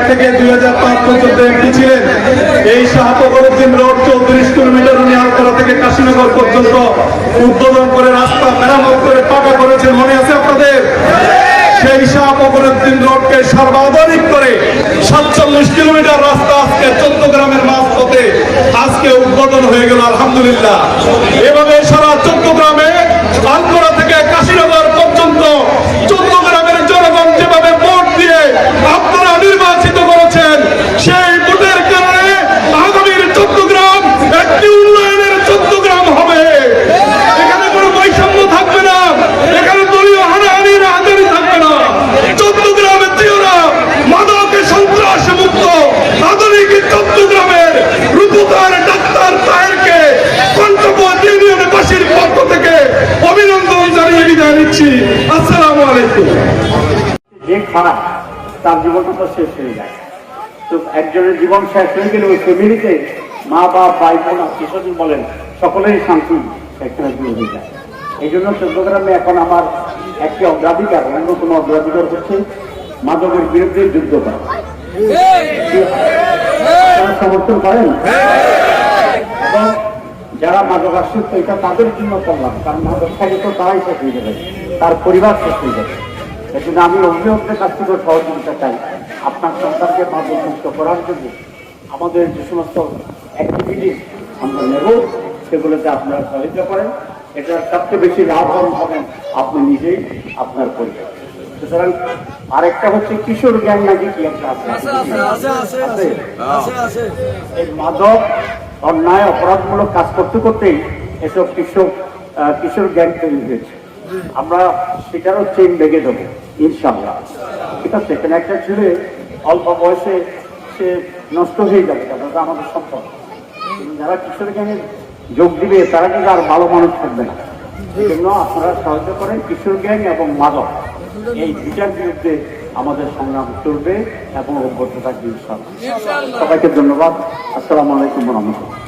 থেকে 2005 পর্যন্ত এমপি ছিলেন। এই শাহ ফখরুদ্দিন রোড 34 কিলোমিটার উনি আলতলা থেকে কাশীনগর পর্যন্ত উদ্বোধন করে রাস্তা মেরামত করে পাকা করেছেন, মনে আছে আপনাদের? সেই শাহ ফখরুদ্দিন রোডকে সর্বাধুনিক করে 47 কিলোমিটার রাস্তা আজকে 14 গ্রামের মাঝপথে আজকে উদ্বোধন হয়ে গেল, আলহামদুলিল্লাহ। এভাবে সারা 14 গ্রামে আলতলা থেকে কাশীনগর পর্যন্ত 14 গ্রামের জনগণ যেভাবে ভোট দিয়ে আপনারা নির্বাচিত করেছেন, সেই ভোটের কারণে আগামীর 14 গ্রাম একটি উন্নয়নের 14 গ্রাম হবে। এখানে কোনো বৈষম্য থাকবে না, এখানে দলীয় হানাহানি রাহাজানি থাকবে না। 14 গ্রামের চেয়েরা মাদকে সন্ত্রাস মুক্ত আধুনিক 14 গ্রামের রূপকার ডাক্তার তাহেরকে কণ্ঠপথ ইউনিয়নবাসীর পক্ষ থেকে অভিনন্দন জানিয়ে বিদায় নিচ্ছি। আসসালামু আলাইকুম। যে খারাপ তার জীবনটা তো শেষ হয়ে যায়, তো একজনের জীবন শেষ হয়ে গেলে ওই ফ্যামিলিতে মা বাপ ভাই বোন আত্মীয় বলেন সকলেই শান্তি সেখানে দূর হয়ে যায়। এই জন্য 14 গ্রামে এখন আমার একটি অগ্রাধিকার, অন্য কোনো অগ্রাধিকার হচ্ছে মাদকের বিরুদ্ধে যুদ্ধ করা। সমর্থন করেন? এবং যারা মাদক আসক্ত এটা তাদের জন্য করলাম, কারণ মাদক খাইলে তো তারাই শেষ হয়ে যাবে, তার পরিবার শেষ হয়ে যাবে। এই জন্য আমি অভিভাবকদের কাছ থেকে সহযোগিতা চাই আপনার সন্তানকে মাদক মুক্ত করার জন্য আমাদের যে সমস্ত অ্যাক্টিভিটিস আমরা নেব সেগুলোতে আপনারা সহযোগিতা করেন। এটা সবচেয়ে বেশি লাভবান হবেন আপনি নিজেই, আপনার পরিবার। সুতরাং আরেকটা হচ্ছে কিশোর গ্যাং নাকি কি একটা আছে। এই মাদক অন্যায় অপরাধমূলক কাজ করতে করতেই এসব কিশোর গ্যাং তৈরি হয়েছে। আমরা সেটারও চেন বেগে দেবো ইনশাআল্লাহ, ঠিক আছে? এখানে একটা ছেলে অল্প বয়সে সে নষ্ট হয়ে যাবে, তারপরে আমাদের সম্পদ। যারা কিশোর গ্যাংয়ে যোগ দিবে তারা কিন্তু আর ভালো মানুষ থাকবে না। এই জন্য আপনারা সাহায্য করেন। কিশোর গ্যাং এবং মাদক এই দুটার বিরুদ্ধে আমাদের সংগ্রাম চলবে এবং অব্যাহত থাকবে ইনশাআল্লাহ। সবাইকে ধন্যবাদ। আসসালামু আলাইকুম ওয়া রাহমাতুল্লাহ।